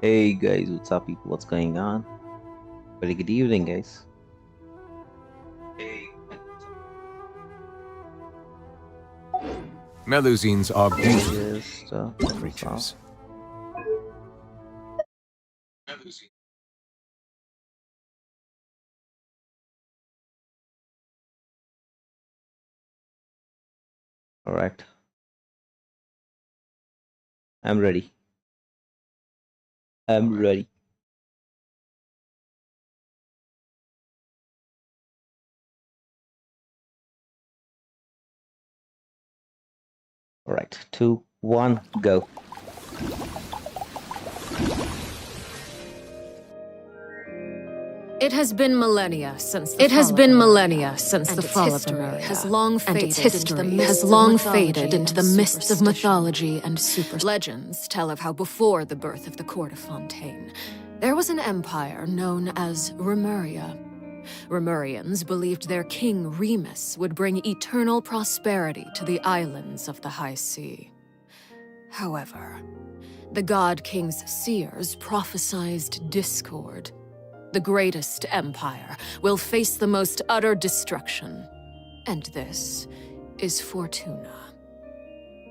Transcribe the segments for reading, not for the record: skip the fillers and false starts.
Hey guys, what's up, people? What's going on? Very good evening, guys. Melusines are beautiful Just creatures. all right. I'm ready. I'm ready. All right, 2, 1, go. It has been millennia since the fall of Lemuria, has long faded and its history has long faded into the mists of mythology and superstition. Legends tell of how before the birth of the court of Fontaine, there was an empire known as Remuria. Remurians believed their king Remus would bring eternal prosperity to the islands of the High Sea. However, the God King's seers prophesied discord. The greatest empire will face the most utter destruction, and this is Fortuna.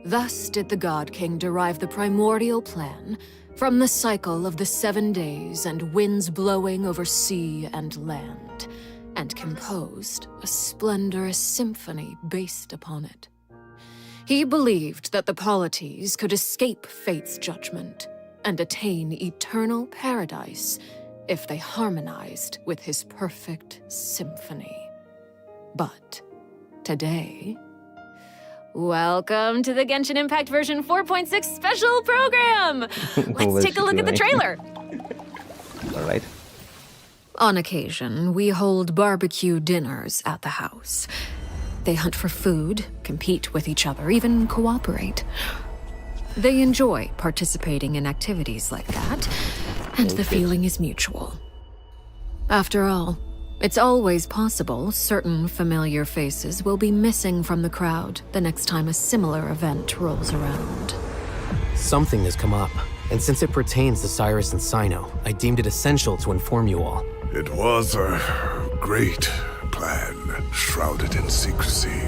Thus did the God King derive the primordial plan from the cycle of the 7 days and winds blowing over sea and land, and composed a splendorous symphony based upon it. He believed that the polities could escape fate's judgment and attain eternal paradise if they harmonized with his perfect symphony. But today... Welcome to the Genshin Impact version 4.6 special program! Let's take a look at the trailer! All right. On occasion, we hold barbecue dinners at the house. They hunt for food, compete with each other, even cooperate. They enjoy participating in activities like that, and the feeling is mutual. After all, it's always possible certain familiar faces will be missing from the crowd the next time a similar event rolls around. Something has come up, and since it pertains to Cyrus and Sino, I deemed it essential to inform you all. It was a great plan, shrouded in secrecy.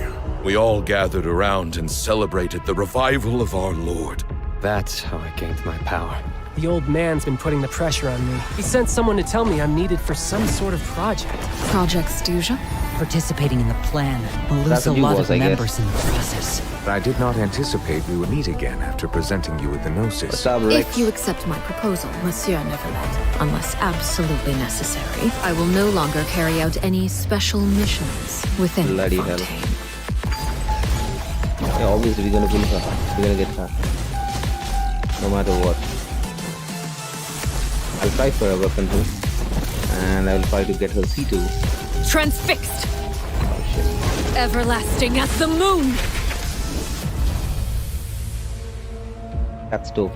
We all gathered around and celebrated the revival of our Lord. That's how I gained my power. The old man's been putting the pressure on me. He sent someone to tell me I'm needed for some sort of project. Project Stuja? Participating in the plan will That's lose a what you lot was, of I guess. members in the process. I did not anticipate we would meet again after presenting you with the What's Gnosis. up, Rex? If you accept my proposal, Monsieur Neverlet, unless absolutely necessary, I will no longer carry out any special missions within Bloody hell. Fontaine. Yeah, obviously, we're gonna kill her. We're gonna get her. No matter what. I'll try for a weapon too. And I will try to get her C2. Transfixed! Oh shit. Everlasting as the moon! That's dope.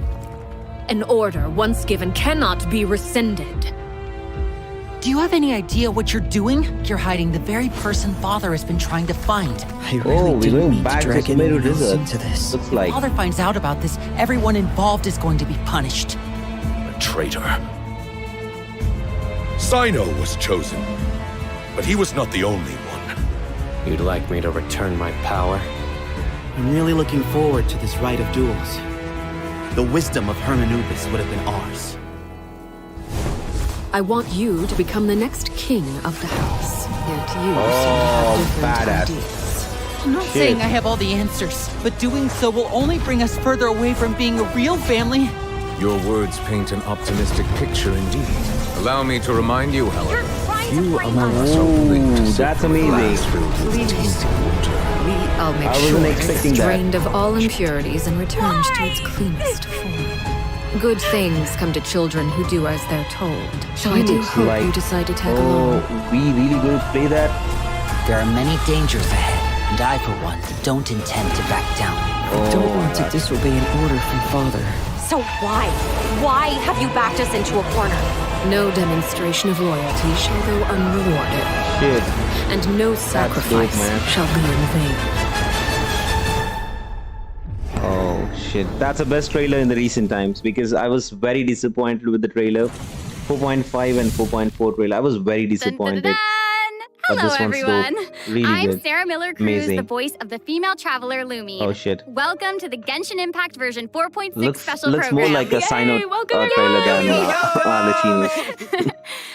An order once given cannot be rescinded. Do you have any idea what you're doing? You're hiding the very person Father has been trying to find. I really we're going back to Sumeru Desert. into this. Looks like. Father finds out about this, everyone involved is going to be punished. A traitor. Sino was chosen, but he was not the only one. You'd like me to return my power? I'm really looking forward to this rite of duels. The wisdom of Hermanubis would have been ours. I want you to become the next king of the house. Yet you Oh, seem to have different badass. ideas. I'm not saying I have all the answers, but doing so will only bring us further away from being a real family. Your words paint an optimistic picture indeed. Allow me to remind you, however, few among us are willing to Ooh, sit that's for amazing. glass filled with tasty water. I'll make I sure wasn't it's expecting that. drained of all impurities and returned to its cleanest form. Good things come to children who do as they're told. So I do Looks hope like- you decide to tag along. Oh, we really going to play that? There are many dangers ahead, and I, for one, don't intend to back down. Oh, disobey an order from Father. So why? Why have you backed us into a corner? No demonstration of loyalty shall go unrewarded, shit. and no dope, sacrifice man. shall be in vain. Oh shit. That's the best trailer in the recent times because I was very disappointed with the trailer. 4.5 and 4.4 trailer. I was very disappointed. Dun, dun, dun, dun. But Hello, this one's everyone. dope. Really I'm good. Sarah Miller Cruz, Amazing. the voice of the female traveler Lumi. Oh shit. Welcome to the Genshin Impact version 4.6 Looks special program. more like a sign-out trailer than Latino.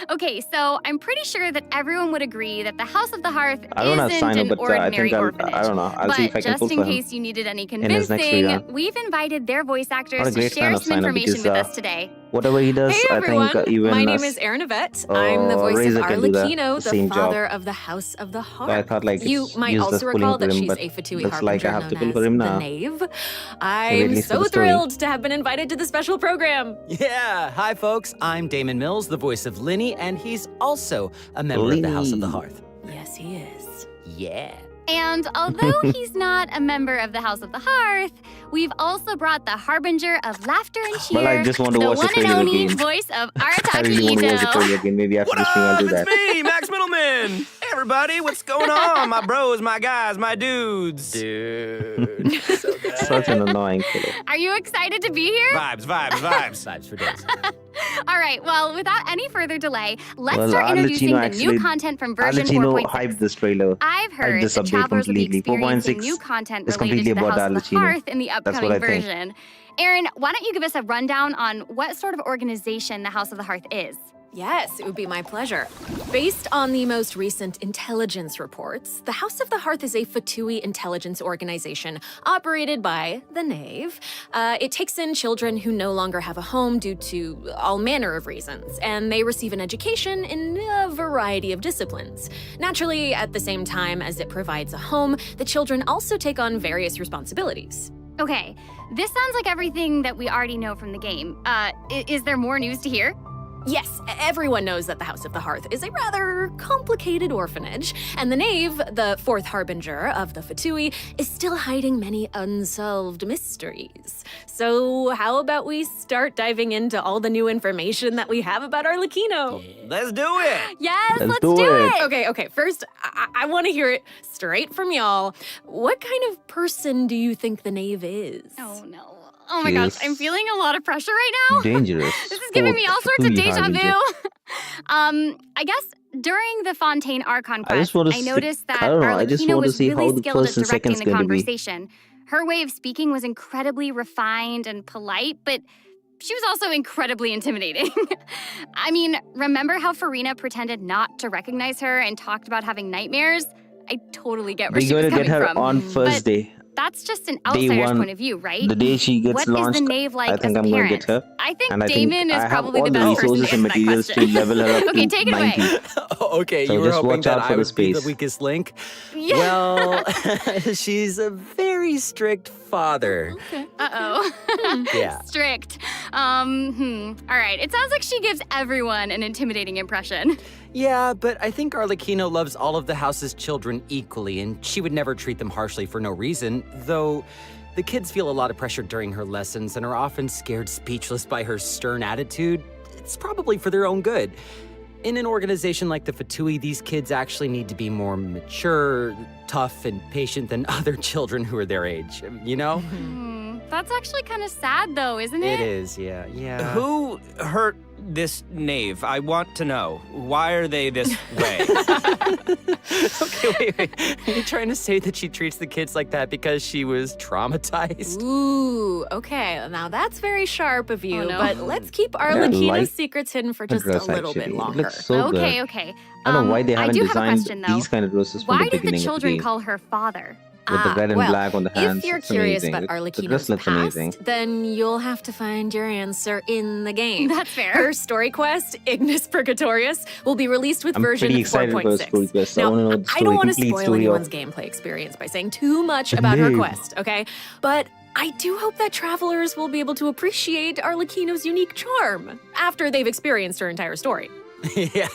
Okay, so I'm pretty sure that everyone would agree that the House of the Hearth I don't have isn't sign-up, an but I ordinary think orphanage. I don't know. I'll see if I can But just in fulfill case you needed any in his next convincing, video. we've invited their voice Not actors a to great fan share of some sign-up information because, with us today. Whatever he does, Hey I everyone, think even my name us- is Erin Yvette. I'm the Oh, voice Razor of can do the Arlecchino, the same father job. of the House of the Heart. So I thought like You it's might useless also pulling recall for that him, she's but a Fatui looks like I harbinger have to known pull as for him the now. Knave. Maybe at I'm least for so the story. thrilled to have been invited to the special program. Yeah, hi folks, I'm Damon Mills, the voice of Linny, and he's also a member of the House of the Hearth. Yes, he is. Yeah. And although he's not a member of the House of the Hearth, we've also brought the harbinger of laughter and cheer, Well, I just want to the watch the one and trailer only again. voice of I Arataki really want to watch the Ito. trailer again. Maybe after this stream I'll do that. It's me, Max Middleman. Hey, everybody, what's going on? My bros, my guys, my dudes. Dude. Such an annoying killer. Are you excited to be here? Vibes, vibes, vibes. Vibes for days. All right, well, without any further delay, let's Well, start introducing Arlecchino the new actually- content from version Arlecchino 4.6. hyped this trailer. I've Hyped heard this that update travelers will be completely. experiencing 4.6 new content is related completely to the about House of the Arlecchino. Hearth in the That's what upcoming I think. version. Aaron, why don't you give us a rundown on what sort of organization the House of the Hearth is? Yes, it would be my pleasure. Based on the most recent intelligence reports, the House of the Hearth is a Fatui intelligence organization operated by the Knave. It takes in children who no longer have a home due to all manner of reasons, and they receive an education in a variety of disciplines. Naturally, at the same time as it provides a home, the children also take on various responsibilities. Okay, this sounds like everything that we already know from the game. Is there more news to hear? Yes, everyone knows that the House of the Hearth is a rather complicated orphanage, and the Knave, the fourth harbinger of the Fatui, is still hiding many unsolved mysteries. So how about we start diving into all the new information that we have about Arlecchino? Let's do it. Yes, Let's let's do do it. it. Okay, first, I want to hear it straight from y'all. What kind of person do you think the Knave is? Oh, no. Oh my gosh, Yes. I'm feeling a lot of pressure right now. Dangerous. This is giving me all sorts of Fatui deja harbinger. vu. I guess during the Fontaine Archon I just quest, want to I see- noticed that I don't know, I just Arlecchino want to was see really how the skilled at first and directing second's the going to be. conversation. Her way of speaking was incredibly refined and polite, but she was also incredibly intimidating. I mean, remember how Farina pretended not to recognize her and talked about having nightmares? I totally get where We're she was going to get coming her from. on first day. That's just an Day outsider's one, point of view, right? the day she gets What launched, is the Knave like I think as a I'm going to parent? get her. I think And I Damon think is I have probably all the the best person resources to and answer that materials to question. level her up Okay, to take it 90. away. Okay, So you were just hoping watch that out I for the would be the space. weakest link? Yeah. Well, she's a very strict father. Uh-oh. Yeah. Strict. All right. It sounds like she gives everyone an intimidating impression. Yeah, but I think Arlecchino loves all of the house's children equally, and she would never treat them harshly for no reason, though the kids feel a lot of pressure during her lessons and are often scared speechless by her stern attitude. It's probably for their own good. In an organization like the Fatui, these kids actually need to be more mature, tough, and patient than other children who are their age, you know? That's actually kind of sad, though, isn't it? It is, yeah. Who hurt this knave? I want to know. Why are they this way? Okay, wait. Are you trying to say that she treats the kids like that because she was traumatized? Ooh, okay. Now that's very sharp of you, Oh, no. but let's keep Yeah, Arlecchino's light secrets hidden for just a dress, little actually. bit It longer. looks so good. Okay. I don't know why they I haven't do have a designed question, though. these kind of dresses from Why the did the beginning of the children game. call her father? With the red and well, black on the hands. If you're it's curious amazing. about The dress Arlecchino's looks past, amazing. then you'll have to find your answer in the game. That's fair. Her story quest, Ignis Purgatorius, will be released with I'm version pretty excited for her 4.6. story quest. I Now, wanna know the I story, don't want to complete spoil story of- anyone's gameplay experience by saying too much about her Indeed. quest, okay? But I do hope that travelers will be able to appreciate Arlecchino's unique charm after they've experienced her entire story. Yeah.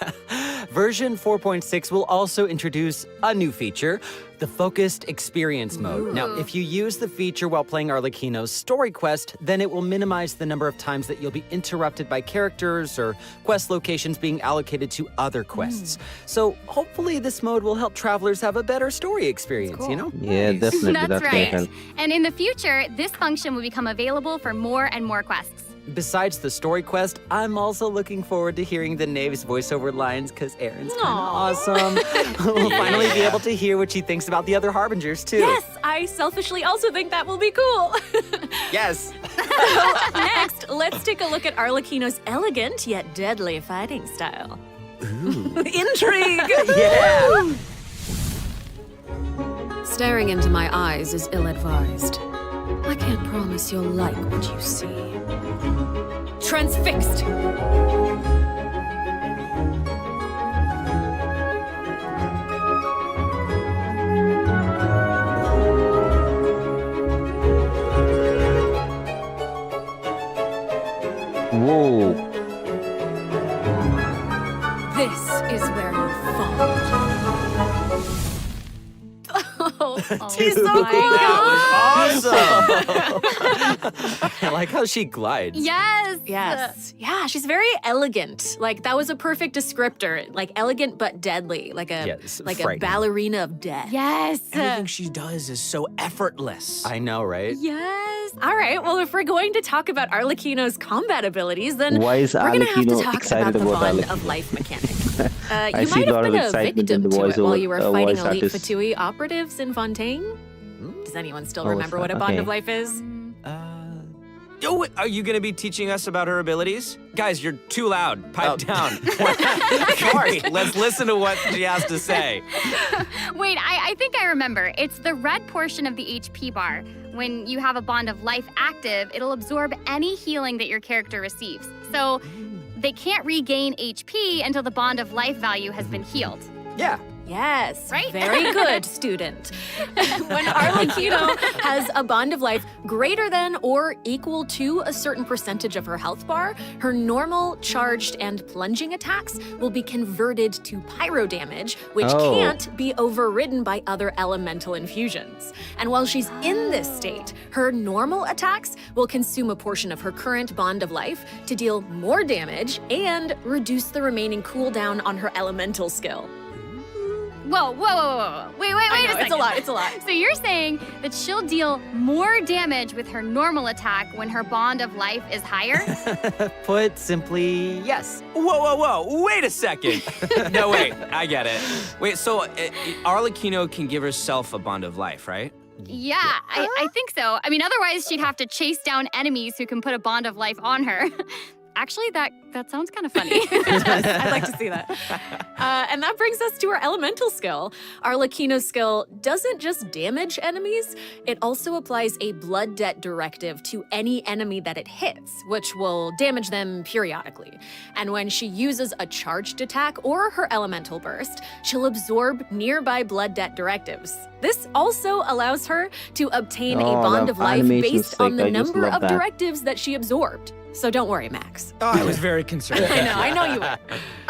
Version 4.6 will also introduce a new feature, the Focused Experience Mode. Now, if you use the feature while playing Arlecchino's story quest, then it will minimize the number of times that you'll be interrupted by characters or quest locations being allocated to other quests. So hopefully this mode will help travelers have a better story experience, you know? Yeah, definitely. That's That's gonna right. help. And in the future, this function will become available for more and more quests. Besides the story quest, I'm also looking forward to hearing the Knave's voiceover lines because Erin's kind of awesome. We'll finally be able to hear what she thinks about the other Harbingers, too. Yes, I selfishly also think that will be cool. Yes. Next, let's take a look at Arlecchino's elegant yet deadly fighting style. Intrigue! Yeah! Staring into my eyes is ill-advised. I can't promise you'll like what you see. Transfixed! Whoa. This is where you fall. She's so cool! I like how she glides. Yes. Yes. Yeah, she's very elegant. Like, that was a perfect descriptor. Like, elegant but deadly. Like a frightening. ballerina of death. Yes. Everything she does is so effortless. I know, right? Yes. All right. Well, if we're going to talk about Arlecchino's combat abilities, then Why is we're gonna have to Arlecchino talk excited about the about bond Arlecchino? of life mechanic. I You see might a lot have of been a excitement in victim the to it while voiceover, you were fighting voice elite artist. Fatui operatives in Fontaine. Does anyone still Oh, remember what a bond okay. of life is? Oh, are you gonna be teaching us about her abilities? Guys, you're too loud. Pipe down. Sorry, let's listen to what she has to say. Wait, I think I remember. It's the red portion of the HP bar. When you have a bond of life active, it'll absorb any healing that your character receives. So they can't regain HP until the bond of life value has been healed. Yeah. Yes, Right? very good, student. When Arlecchino has a bond of life greater than or equal to a certain percentage of her health bar, her normal, charged, and plunging attacks will be converted to pyro damage, which can't be overridden by other elemental infusions. And while she's in this state, her normal attacks will consume a portion of her current bond of life to deal more damage and reduce the remaining cooldown on her elemental skill. Whoa. Wait a second. It's a lot. So you're saying that she'll deal more damage with her normal attack when her bond of life is higher? Put simply, yes. Whoa. Wait a second. No, wait. I get it. Wait, so Arlecchino can give herself a bond of life, right? Yeah, I think so. I mean, otherwise she'd have to chase down enemies who can put a bond of life on her. Actually, that sounds kind of funny. I'd like to see that. And that brings us to our elemental skill. Arlecchino's skill doesn't just damage enemies, it also applies a blood debt directive to any enemy that it hits, which will damage them periodically. And when she uses a charged attack or her elemental burst, she'll absorb nearby blood debt directives. This also allows her to obtain a bond the of life animation's based on sick. the I just number love of that. directives that she absorbed. So don't worry, Max. Oh, I was very concerned. I know you were.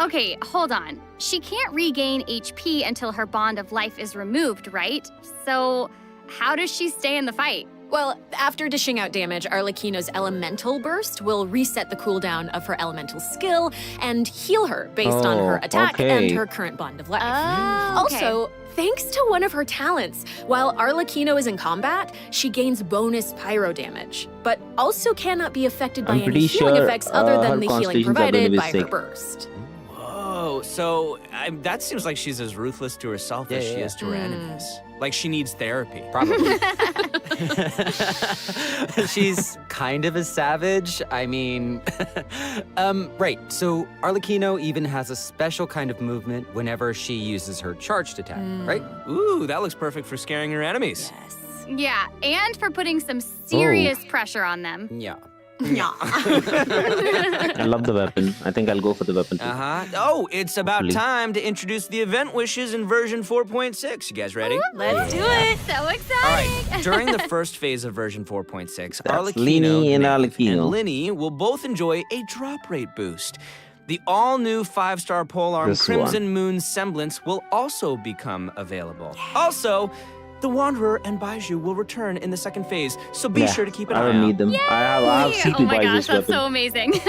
Okay, hold on. She can't regain HP until her bond of life is removed, right? So how does she stay in the fight? Well, after dishing out damage, Arlecchino's elemental burst will reset the cooldown of her elemental skill and heal her based on her attack and her current bond of life. Oh, okay. Also, thanks to one of her talents, while Arlecchino is in combat, she gains bonus pyro damage, but also cannot be affected by I'm any pretty healing sure, effects other than her the healing constitutions are gonna provided be by her sick. burst. Whoa, so that seems like she's as ruthless to herself as she is to her enemies. Like she needs therapy. Probably. She's kind of a savage. I mean, right. So Arlecchino even has a special kind of movement whenever she uses her charged attack, right? Ooh, that looks perfect for scaring her enemies. Yeah, and for putting some serious pressure on them. Yeah. I love the weapon. I think I'll go for the weapon too. Oh, it's about Hopefully. time to introduce the event wishes in version 4.6. You guys ready? Let's do it. So exciting. All right. During the first phase of version 4.6, That's Arlecchino Lini and Gnave, Arlecchino. and Lini will both enjoy a drop rate boost. The all-new 5-star polearm This Crimson Moon Semblance will also become available. Also, the Wanderer and Baiju will return in the second phase, so be sure to keep an eye I out. don't need them. I have CP Oh my gosh, Baiju's that's weapon. so amazing. We'll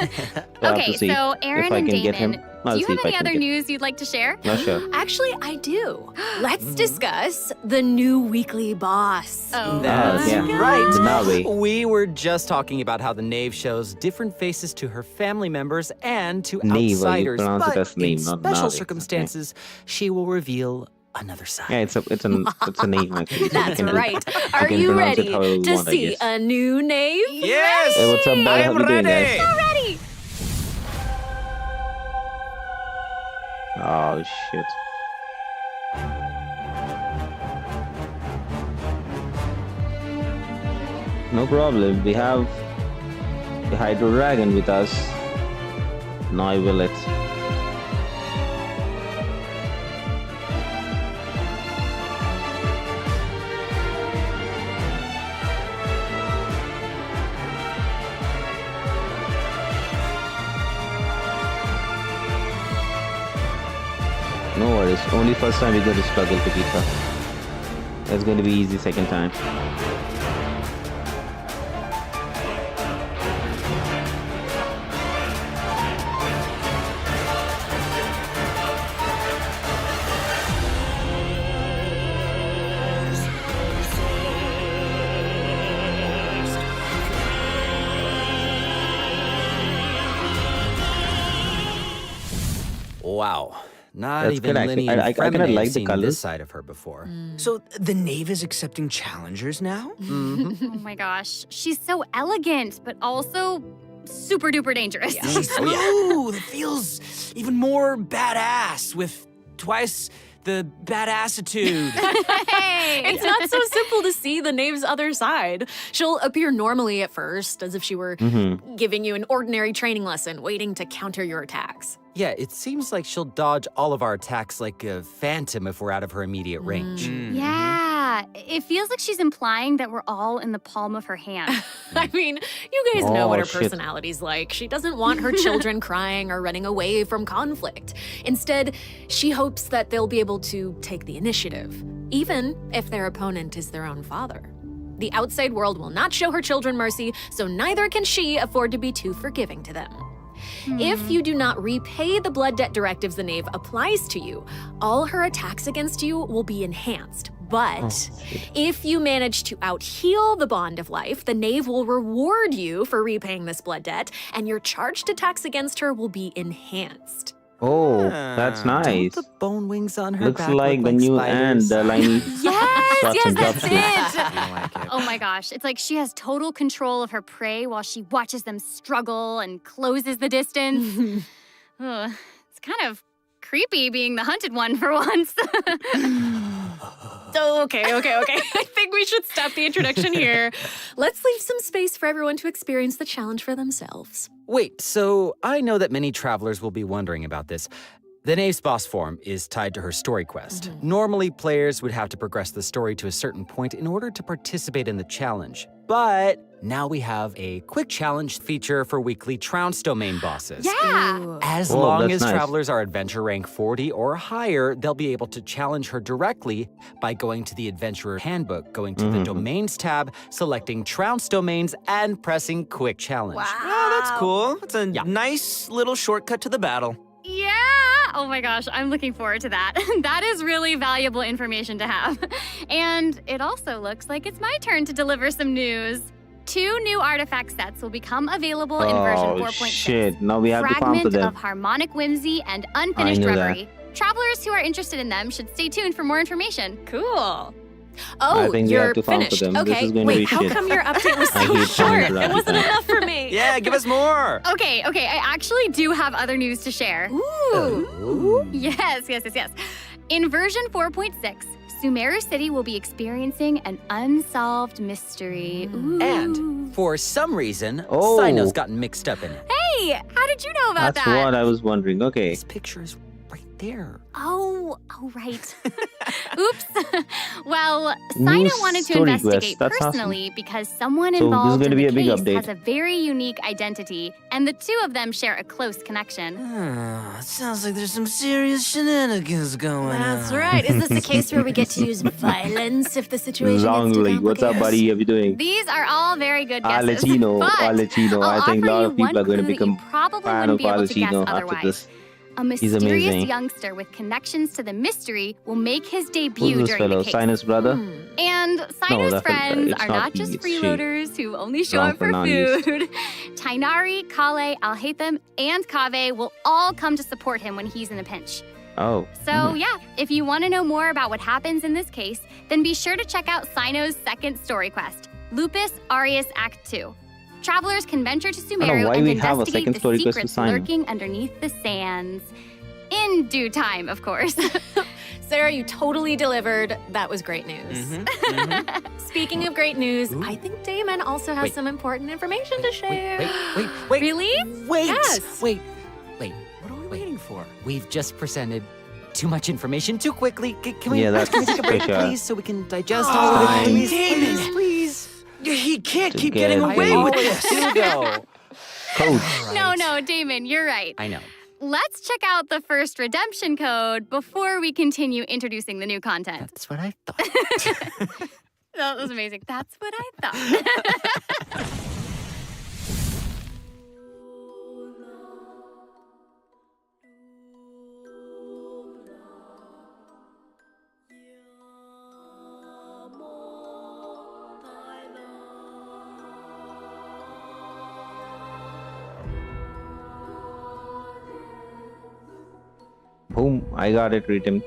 have Okay, to see so if Aaron I and can get him. Damon, I'll do you see have if I any can other get- news you'd like to share? Not sure. Actually, I do. Let's discuss the new weekly boss. Oh, That's yeah. right. The Navi. We were just talking about how the Knave shows different faces to her family members and to Knave, you outsiders. pronounce it But as Knave, in not special Navi. circumstances, she will reveal another side. Yeah, it's a name actually. So That's you can right. you Are can you pronounce it ready however you to want, I see guess. a new Knave? Yes! Hey, what's up, bud? How I'm you doing, ready! guys? ready. Oh shit. No problem. We have the Hydro Dragon with us. Now I will it. No worries. Only first time we're going to struggle to beat her. It's going to be easy second time. Wow. Not That's even good, actually. Linny and I kinda Fremine like have the seen colours. this side of her before. So the Knave is accepting challengers now? Oh my gosh, she's so elegant, but also super duper dangerous. Ooh, that feels even more badass with twice the badassitude. Hey! It's not so simple to see the Knave's other side. She'll appear normally at first, as if she were giving you an ordinary training lesson, waiting to counter your attacks. Yeah, it seems like she'll dodge all of our attacks like a phantom if we're out of her immediate range. Yeah, it feels like she's implying that we're all in the palm of her hand. I mean, you guys know what Oh, her shit. personality's like. She doesn't want her children crying or running away from conflict. Instead, she hopes that they'll be able to take the initiative, even if their opponent is their own father. The outside world will not show her children mercy, so neither can she afford to be too forgiving to them. If you do not repay the blood debt directives the Knave applies to you, all her attacks against you will be enhanced. But if you manage to out-heal the bond of life, the Knave will reward you for repaying this blood debt, and your charged attacks against her will be enhanced. Oh, that's nice. The bone wings on her Looks back like look the new and spiders. the Liney. Yes, Shots yes, and that's dubstep. it. I like it. Oh my gosh, it's like she has total control of her prey while she watches them struggle and closes the distance. Ugh, it's kind of creepy being the hunted one for once. Okay. I think we should stop the introduction here. Let's leave some space for everyone to experience the challenge for themselves. Wait, so I know that many travelers will be wondering about this. The Knave's boss form is tied to her story quest. Normally, players would have to progress the story to a certain point in order to participate in the challenge. But now we have a quick challenge feature for weekly Trounce domain bosses. Yeah. As Whoa, long that's as nice. travelers are adventure rank 40 or higher, they'll be able to challenge her directly by going to the Adventurer Handbook, going to the Domains tab, selecting Trounce domains, and pressing Quick Challenge. Oh, that's cool. It's a nice little shortcut to the battle. Yeah. Oh my gosh, I'm looking forward to that. That is really valuable information to have. And it also looks like it's my turn to deliver some news. 2 new artifact sets will become available in version 4.6. Oh shit! Now we have to farm for Fragment them. of Harmonic Whimsy and Unfinished knew that. Reverie. Travelers who are interested in them should stay tuned for more information. Cool. I Oh, think we you're have to farm for finished. them. This Okay, is going to wait, be how shit. come your update was I so hate farming short? for It wasn't artifacts. enough for me. Yeah, give us more. Okay, I actually do have other news to share. Ooh. Yes. In version 4.6, Sumeru City will be experiencing an unsolved mystery. Ooh. And for some reason, Oh. Sino's gotten mixed up in it. Hey, how did you know about That's that? what I was wondering. Okay. This picture is right there. Oh, right. Oops. Well, New Sino wanted to story investigate quest. That's personally because someone So this is involved going to in be the a big case update. has a very unique identity, and the two of them share a close connection. Sounds like there's some serious shenanigans going on. That's right. Is this a case where we get to use violence if the situation gets too Zongli, what's up, complicated? buddy? How you doing? These are all very good I'll guesses. let you know. But I'll let you know. I'll I think a offer lot you of people one are going to clue that you become probably fan wouldn't of be able to guess Valentino after otherwise. this. A He's mysterious amazing. youngster with connections to the mystery will make his debut Who's this during fellow? the case. Sinus brother? And Sino's that- friends it's are not not he, just it's she. freeloaders who only show Wrong up for pronouns. food. Tainari, Kale, Alhaitham, and Kave will all come to support him when he's in a pinch. Oh. So yeah, if you want to know more about what happens in this case, then be sure to check out Sino's second story quest, Lupus Aureus Act 2. Travelers can venture to Sumeru why and we have a investigate second the story quest to secrets Sino. lurking underneath the sands. In due time, of course. Sarah, you totally delivered. That was great news. Speaking of great news, I think Damon also has some important information to share. Wait. Really? Wait. Yes. Wait. What are we waiting for? We've just presented too much information too quickly. Can we, Yeah, that's can we take a break, for sure. please, so we can digest all of it? Fine. Please, Damon. please. He can't To keep get getting it, away baby. with this. Though. Coach. No, Damon, you're right. I know. Let's check out the first redemption code before we continue introducing the new content. That's what I thought. That was amazing. That's what I thought. Boom. I got it written.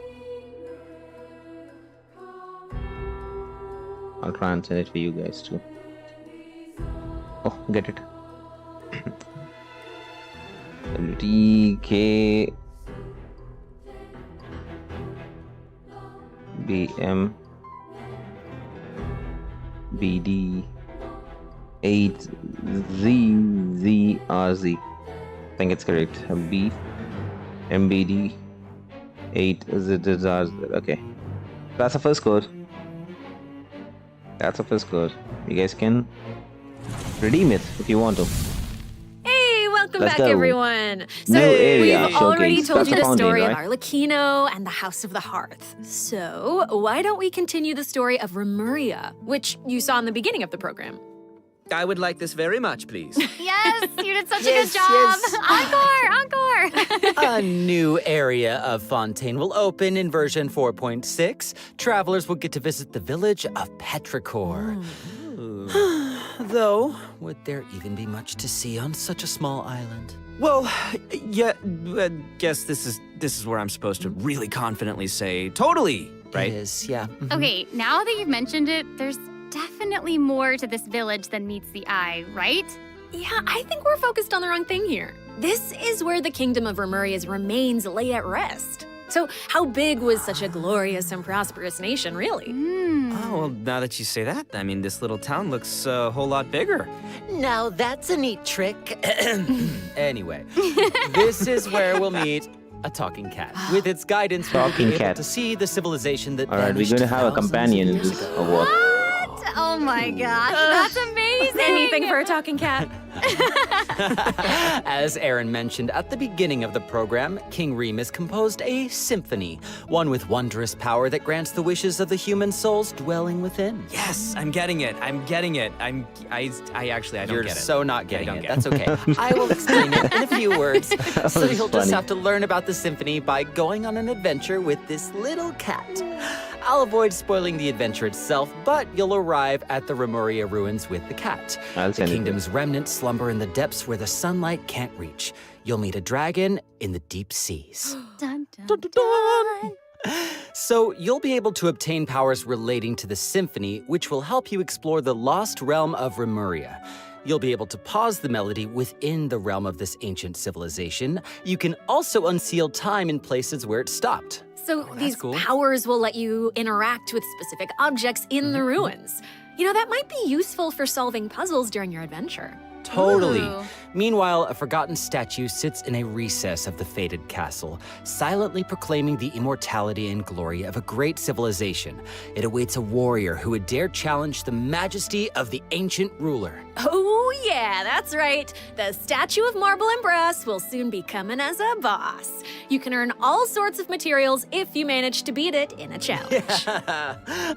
I'll try and send it for you guys too. Oh, get it. WTK BM BD 8ZZRZ. I think it's correct. B MBD 8ZZRZ. Okay. That's the first code. That's the first code. You guys can redeem it if you want to. Hey, welcome Let's back, go. everyone. So New area we've already showcase. told That's you the the story fountain, of Arlecchino and the House of the Hearth. So why don't we continue the story of Remuria, which you saw in the beginning of the program? I would like this very much, please. Yes, you did such a Yes, good job. yes. Encore. A new area of Fontaine will open in version 4.6. Travelers will get to visit the village of Petrichor. Though, would there even be much to see on such a small island? Well, yeah, I guess this is where I'm supposed to really confidently say totally, right? It is, yeah. Okay, now that you've mentioned it, there's definitely more to this village than meets the eye, right? Yeah, I think we're focused on the wrong thing here. This is where the kingdom of Remuria's remains lay at rest. So how big was such a glorious and prosperous nation, really? Oh, well, now that you say that, I mean, this little town looks a whole lot bigger. Now that's a neat trick. Anyway, this is where we'll meet a talking cat. With its guidance, we'll Talking be able cat. to see the civilization that Alright, we're vanished going to have a thousands of companion in years this ago. award. Oh my gosh, that's amazing. Anything for a talking cat? As Aaron mentioned at the beginning of the program, King Remus composed a symphony, one with wondrous power that grants the wishes of the human souls dwelling within. Yes, I'm getting it. I actually don't You're get it. so not getting I don't it. get That's okay. I will explain it in a few words. So was you'll just funny. have to learn about the symphony by going on an adventure with this little cat. I'll avoid spoiling the adventure itself, but you'll arrive at the Remuria ruins with the cat. I'll The send it. kingdom's remnants slumber in the depths where the sunlight can't reach. You'll meet a dragon in the deep seas. Dun, dun, dun. So you'll be able to obtain powers relating to the symphony, which will help you explore the lost realm of Remuria. You'll be able to pause the melody within the realm of this ancient civilization. You can also unseal time in places where it stopped. So these cool. powers will let you interact with specific objects in the ruins. You know, that might be useful for solving puzzles during your adventure. Totally. Ooh. Meanwhile, a forgotten statue sits in a recess of the fated castle, silently proclaiming the immortality and glory of a great civilization. It awaits a warrior who would dare challenge the majesty of the ancient ruler. Oh, yeah, that's right. The statue of marble and brass will soon be coming as a boss. You can earn all sorts of materials if you manage to beat it in a challenge.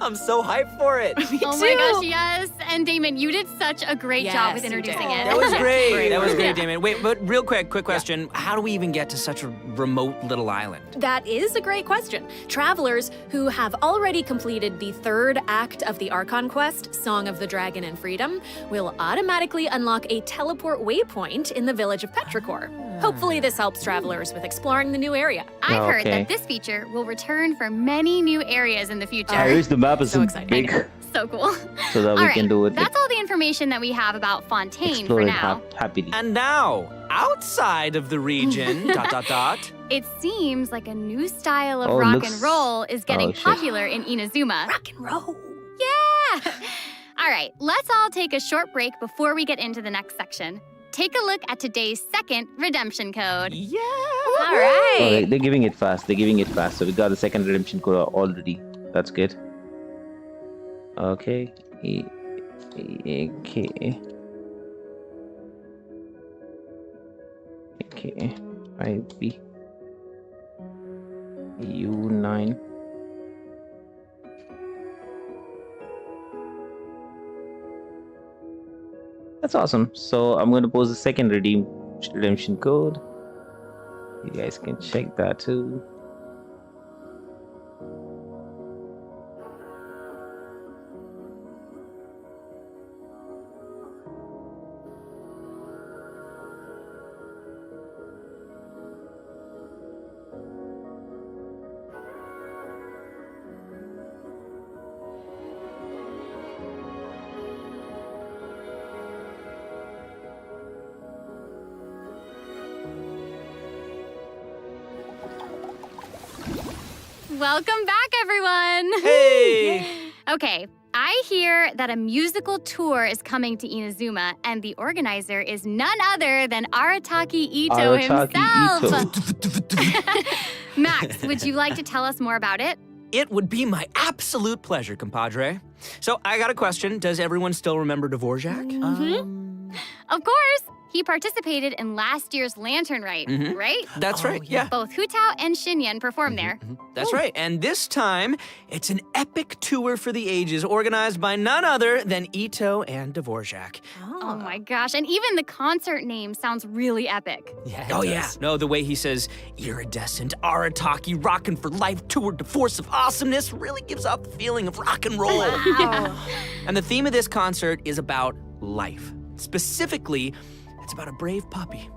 I'm so hyped for it. Oh my gosh, yes. And Damon, you did such a great job with Yes, you introducing did. it. That was great. That was Yeah. great, Damon. Wait, but real quick question. How do we even get to such a remote little island? That is a great question. Travelers who have already completed the third act of the Archon quest, Song of the Dragon and Freedom, will automatically unlock a teleport waypoint in the village of Petrichor. Hopefully this helps travelers with exploring the new area. I've heard Okay. that this feature will return for many new areas in the future. I wish the map is So so exciting. big So cool. so that All we right, can do it. that's all the information that we have about Fontaine Explore for it now. happily. And now, outside of the region, ... It seems like a new style of Oh, rock looks- and roll is getting oh, shit. popular in Inazuma. Rock and roll. Yeah! All right, let's all take a short break before we get into the next section. Take a look at today's second redemption code. Yeah! All right. Oh, they're giving it fast. They're giving it fast. So we got the second redemption code already. That's good. Okay. Okay. Okay. 5B. U9. That's awesome. So I'm going to post the second redemption code. You guys can check that too. Welcome back, everyone. Hey! Okay, I hear that a musical tour is coming to Inazuma, and the organizer is none other than Arataki Ito himself. Max, would you like to tell us more about it? It would be my absolute pleasure, compadre. So I got a question. Does everyone still remember Dvorak? Of course. He participated in last year's Lantern Rite, right? That's right, yeah. Both Hu Tao and Xinyan performed there. That's right. And this time, it's an epic tour for the ages organized by none other than Ito and Dvorak. Oh my gosh, and even the concert name sounds really epic. Oh, yeah. No, the way he says, iridescent, Arataki, rockin' for life tour de force of awesomeness really gives off the feeling of rock and roll. Wow. And the theme of this concert is about life. Specifically, it's about a brave puppy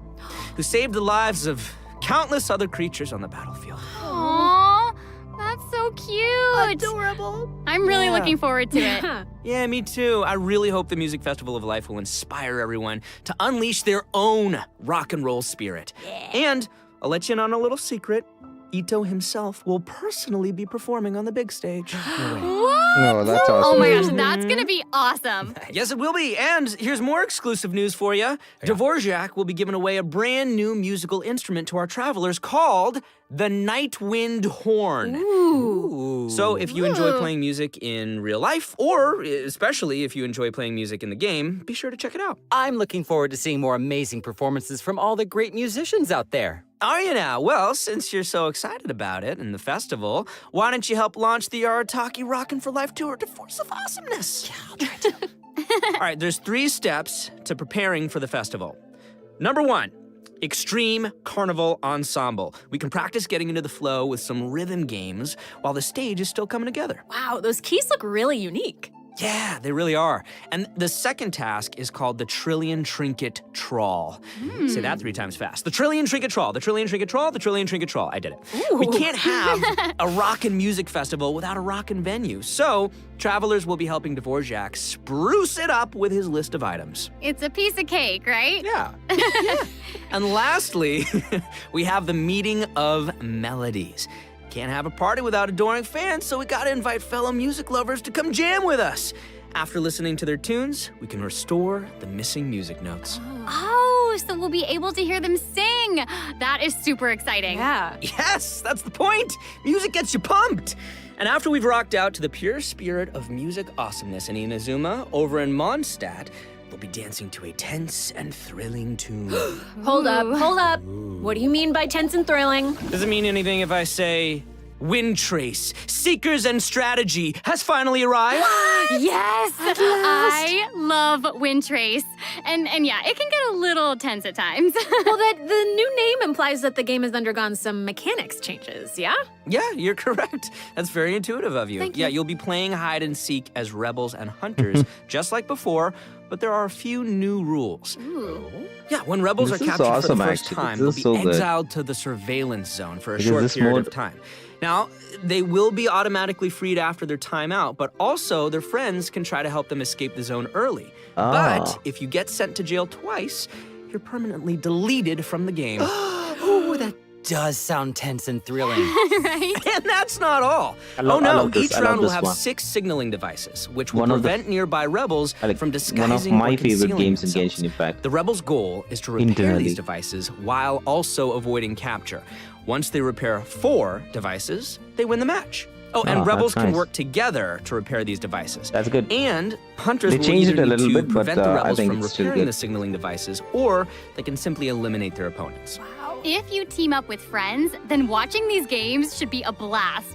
who saved the lives of countless other creatures on the battlefield. Aww, that's so cute. Adorable. I'm really looking forward to it. Yeah, me too. I really hope the Music Festival of Life will inspire everyone to unleash their own rock and roll spirit. And I'll let you in on a little secret. Ito himself will personally be performing on the big stage. What? Oh, that's awesome. Oh my gosh, that's gonna be awesome. Yes, it will be. And here's more exclusive news for you. Dvorak will be giving away a brand new musical instrument to our travelers called the Night Wind Horn. Ooh. So if you enjoy playing music in real life, or especially if you enjoy playing music in the game, be sure to check it out. I'm looking forward to seeing more amazing performances from all the great musicians out there. Are you now? Well, since you're so excited about it and the festival, why don't you help launch the Arataki Rockin' for Life Tour to Force of Awesomeness? Yeah, I'll try to. All right, there's 3 steps to preparing for the festival. Number 1, Extreme Carnival Ensemble. We can practice getting into the flow with some rhythm games while the stage is still coming together. Wow, those keys look really unique. Yeah, they really are. And the second task is called the Trillion Trinket Trawl. Say that 3 times fast. The Trillion Trinket Trawl, the Trillion Trinket Trawl, the Trillion Trinket Trawl. I did it. Ooh. We can't have a rockin' music festival without a rockin' venue. So, travelers will be helping Dvorak spruce it up with his list of items. It's a piece of cake, right? Yeah. And lastly, we have the Meeting of Melodies. Can't have a party without adoring fans, so we gotta invite fellow music lovers to come jam with us. After listening to their tunes, we can restore the missing music notes. Oh, Oh, so we'll be able to hear them sing. That is super exciting. Yeah. Yes, that's the point. Music gets you pumped. And after we've rocked out to the pure spirit of music awesomeness in Inazuma, over in Mondstadt, we'll be dancing to a tense and thrilling tune. Hold up. What do you mean by tense and thrilling? Does it mean anything if I say Wind Trace, Seekers and Strategy has finally arrived? Yes! I love Wind Trace. And yeah, it can get a little tense at times. Well, the new name implies that the game has undergone some mechanics changes, yeah? Yeah, you're correct. That's very intuitive of you. Thank Yeah, you. you'll be playing hide and seek as rebels and hunters, just like before, but there are a few new rules. Ooh. Yeah, when rebels This are is captured for awesome, the first actually. time, This they'll is be so good. exiled to the surveillance zone for a Because short this period mode- of time. Now, they will be automatically freed after their time out, but also their friends can try to help them escape the zone early. But if you get sent to jail twice, you're permanently deleted from the game. Ooh, that does sound tense and thrilling. Right? And that's not all. I love this. Each I love round will this have one. 6 signaling devices, which will One of the- prevent nearby rebels Like, from one disguising of my or favorite concealing games in themselves. Genshin Impact. The rebels' goal is to repair Internally. these devices while also avoiding capture. Once they repair 4 devices, they win the match. Oh, and Oh, rebels that's can nice. work together to repair these devices. That's good. And hunters They will changed either it a need little to bit, but, prevent the I rebels think from it's still repairing good. the signaling devices, or they can simply eliminate their opponents. If you team up with friends, then watching these games should be a blast.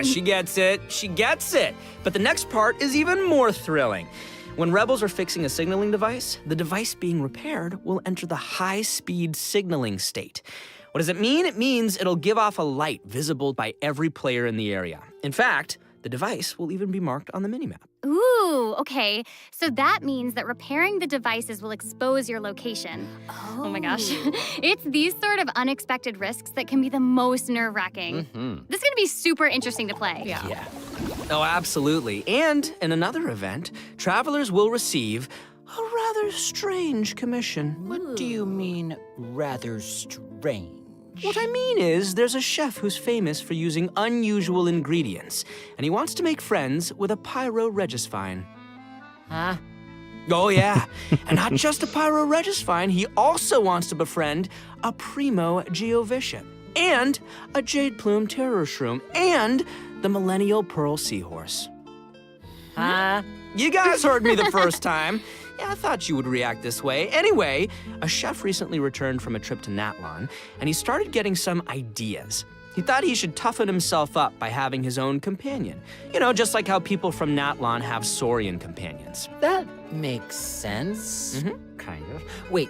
She gets it. She gets it. But the next part is even more thrilling. When rebels are fixing a signaling device, the device being repaired will enter the high-speed signaling state. What does it mean? It means it'll give off a light visible by every player in the area. In fact, the device will even be marked on the minimap. Ooh, okay. So that means that repairing the devices will expose your location. Oh my gosh. It's these sort of unexpected risks that can be the most nerve-wracking. This is gonna be super interesting to play. Yeah. Oh, absolutely. And in another event, travelers will receive a rather strange commission. What do you mean, rather strange? What I mean is, there's a chef who's famous for using unusual ingredients, and he wants to make friends with a pyro-regisvine. Huh? Oh, yeah. And not just a pyro-regisvine, he also wants to befriend a primo geovishap, and a jade plume terror shroom, and the millennial pearl seahorse. Huh? You guys heard me the first time. Yeah, I thought you would react this way. Anyway, a chef recently returned from a trip to Natlon, and he started getting some ideas. He thought he should toughen himself up by having his own companion. You know, just like how people from Natlon have Saurian companions. That makes sense. Kind of. Wait,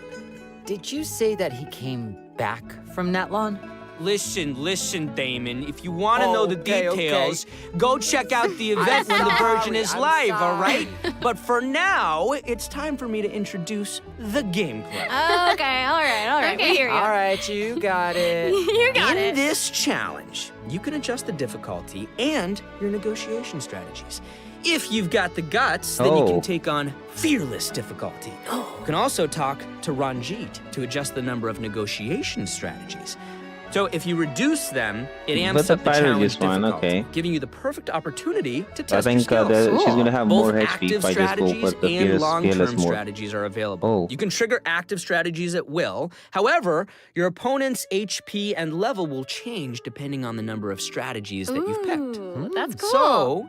did you say that he came back from Natlon? Listen, Damon. If you want to know the Okay, details, go check out the event when the version is live, all right? But for now, it's time for me to introduce the gameplay. Okay, all right. Okay. We hear you. All right, you got it. You got In it. this challenge, you can adjust the difficulty and your negotiation strategies. If you've got the guts, then you Oh. can take on fearless difficulty. You can also talk to Ranjit to adjust the number of negotiation strategies. So if you reduce them, it amps But the up the pirate challenge is fine, difficulty, okay. giving you the perfect opportunity to I test think your skills. she's gonna have Both more HP active if I just go strategies for the and fearless long-term mode. strategies are available. Oh. You can trigger active strategies at will. However, your opponent's HP and level will change depending on the number of strategies that you've picked. Ooh, that's cool.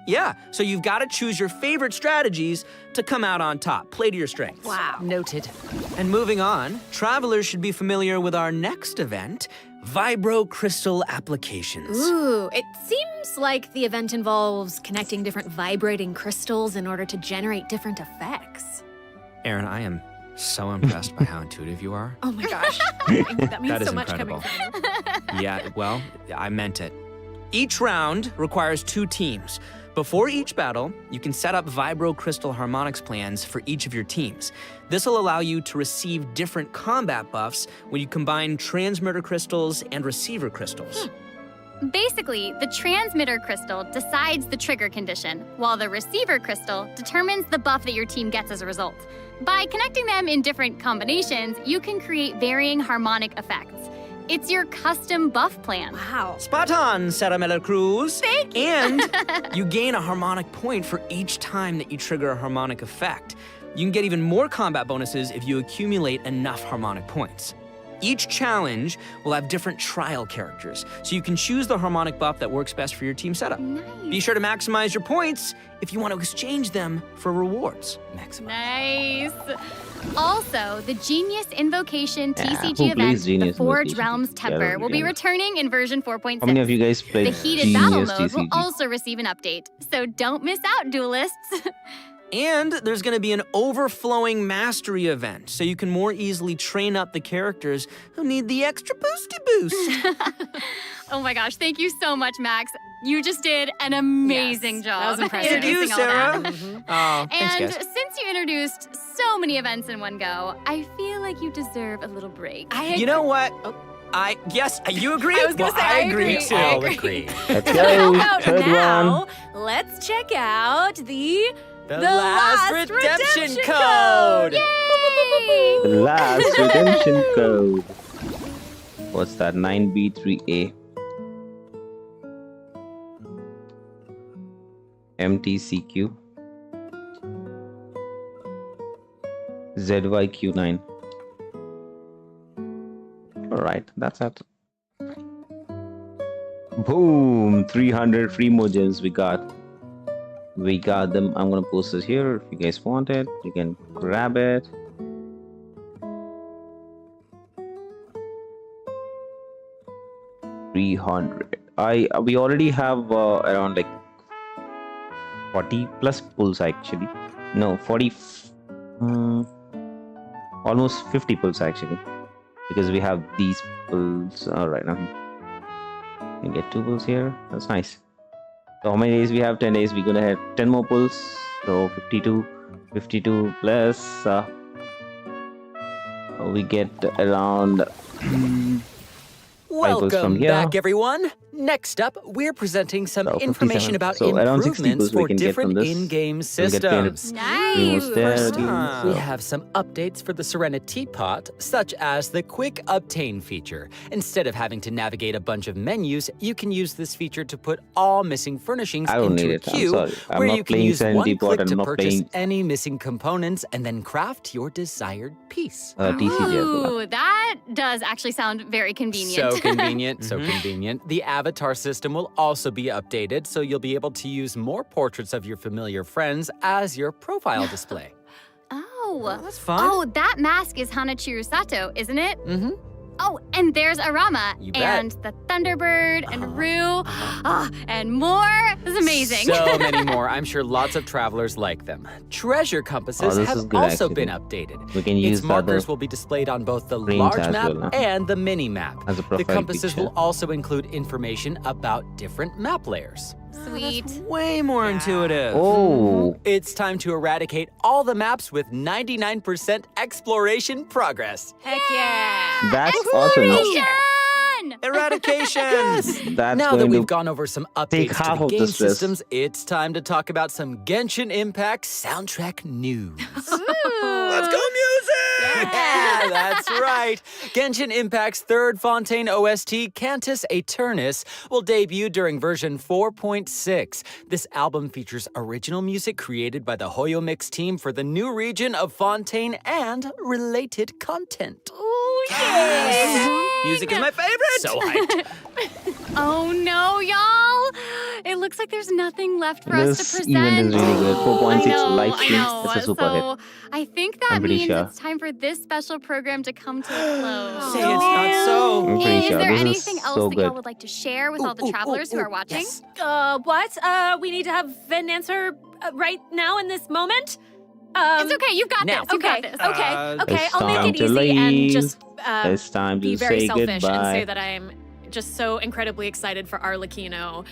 So you've got to choose your favorite strategies to come out on top. Play to your strengths. Wow. Noted. And moving on, travelers should be familiar with our next event, Vibro Crystal Applications. Ooh, it seems like the event involves connecting different vibrating crystals in order to generate different effects. Aaron, I am so impressed by how intuitive you are. Oh my gosh. That means That is so much incredible. coming from you. Yeah, well, I meant it. Each round requires 2 teams. Before each battle, you can set up Vibro Crystal Harmonics plans for each of your teams. This will allow you to receive different combat buffs when you combine transmitter crystals and receiver crystals. Basically, the transmitter crystal decides the trigger condition, while the receiver crystal determines the buff that your team gets as a result. By connecting them in different combinations, you can create varying harmonic effects. It's your custom buff plan. Wow. Spot on, Sarah Miller Cruz. Thank you. And you gain a harmonic point for each time that you trigger a harmonic effect. You can get even more combat bonuses if you accumulate enough harmonic points. Each challenge will have different trial characters, so you can choose the harmonic buff that works best for your team setup. Nice. Be sure to maximize your points if you want to exchange them for rewards. Nice. Also, the Genius Invocation TCG who plays event, Genius the Forge Invocation? Realms Yeah, Temper, will be yeah. returning in version 4.6. How many of you guys played The Heated Genius Battle mode will TCG? also receive an update, so don't miss out, duelists. And there's going to be an overflowing mastery event, so you can more easily train up the characters who need the extra boosty boost. Oh my gosh, thank you so much, Max. You just did an amazing job. That was impressive. Thank you, introducing all that. Sarah. Oh, thanks, And guys. since you introduced so many events in one go, I feel like you deserve a little break. You know what? Yes, you agree? I was gonna Well, say, I agree agree. too. I I'll agree. agree. Let's How go. about Third now, one. let's check out the last redemption code. Yay! The last redemption code. What's that? 9B3A. MTCQ. ZYQ9. Alright, that's it. Boom! 300 free mojos we got. We got them. I'm gonna post it here. If you guys want it, you can grab it. $300. We already have around like 40 plus pulls actually. No, 40. Almost 50 pulls actually, because we have these pulls. All right, now we get 2 pulls here. That's nice. So how many days we have? 10 days. We're gonna have 10 more pulls. So 52 plus. We get around. 5 pulls from Welcome here. back, everyone. Next up, we're presenting some So, information 57. about So around 60 improvements pulls we for can get from different this. in-game We'll get 300 systems. Nice. First again, up, we so- have some updates for the Serenity Pot, such as the Quick Obtain feature. Instead of having to navigate a bunch of menus, you can use this feature to put all missing furnishings I don't into need a it. I'm queue, sorry. I'm where not you can playing use Serenity one Pot click and to I'm not purchase playing any missing components and then craft your desired piece. TCG as well. Ooh, that does actually sound very convenient. So convenient, so convenient. The avatar system will also be updated, so you'll be able to use more portraits of your familiar friends as your profile display. Oh, that's fun. Oh, that mask is Hanachiru Sato, isn't it? Mm-hmm. Oh, and there's Arama You bet. and the Thunderbird and Rue, and more. This is amazing. So many more. I'm sure lots of travelers like them. Treasure compasses this is have good, also actually. been updated. We can use Its the markers other will be displayed on both the screens large as map well, huh? and the mini map. As a The profile compasses picture. will also include information about different map layers. Sweet. Way more intuitive. Oh, It's time to eradicate all the maps with 99% exploration progress. Heck yeah. that's awesome. Exploration! Eradication. That's Now that going we've to gone over some take updates half to of the the game stress. systems, it's time to talk about some Genshin Impact soundtrack news. Let's go music. Yeah, that's right. Genshin Impact's third Fontaine OST, Cantus Aeternus, will debut during version 4.6. This album features original music created by the Hoyomix team for the new region of Fontaine and related content. Ooh, yeah. Music is my favorite. So hyped. Oh no, y'all! It looks like there's nothing left for us to This present. event is really good. 4.6 I know, live I stream. know. It's a super so hit. I think that I'm pretty means sure. it's time for this special program to come to a close. Say it's not so. I'm pretty Hey, sure. is there This is anything else so that y'all good. would like to share with all the travelers who are watching? Yes. What? We need to have an answer right now in this moment? It's okay, you've got now. this. You've Okay, got this. okay, It's I'll make time it to easy and leave. just It's time to be very say selfish and goodbye. say that I'm just so incredibly excited for Arlecchino.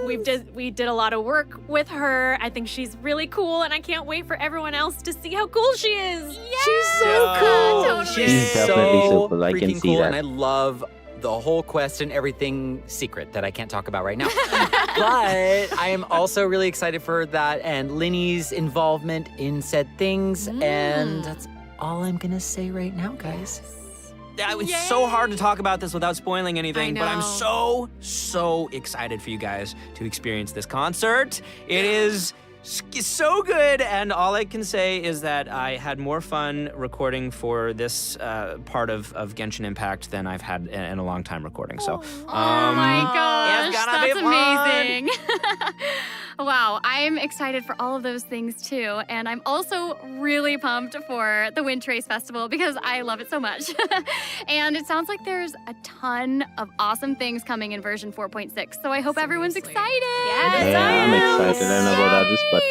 We did a lot of work with her. I think she's really cool, and I can't wait for everyone else to see how cool she is. She's so Yeah, cool. totally. She's definitely so so cool. I can freaking see cool, that. and I love the whole quest and everything secret that I can't talk about right now. But I am also really excited for that and Linny's involvement in said things, and that's all I'm gonna say right now, guys. It's so hard to talk about this without spoiling anything, I but I'm know. so excited for you guys to experience this concert. It is So good, and all I can say is that I had more fun recording for this part of Genshin Impact than I've had in a long time recording. So, Oh my gosh, it's gonna be that's fun. amazing. Wow, I'm excited for all of those things too. And I'm also really pumped for the Wind Trace Festival because I love it so much. And it sounds like there's a ton of awesome things coming in version 4.6. So I hope everyone's excited. Yes, Yeah, I'm excited. I don't know about others, but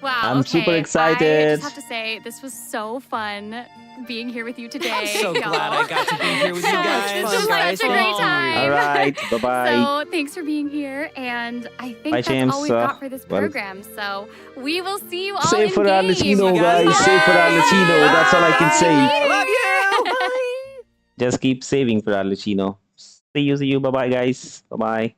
Wow, I'm super okay. I excited. just have to say, this was so fun being here with you today. I'm so y'all. glad I got to be here with you guys. This was such a great time. All right, bye-bye. So thanks for being here, and I think Bye, that's James. all we've got for this Well- program. So we will see you all Save in for our game. Latino, guys. Save for our Latino. That's all I can say. Love you. Just keep saving for our Latino. See you. Bye-bye, guys. Bye-bye.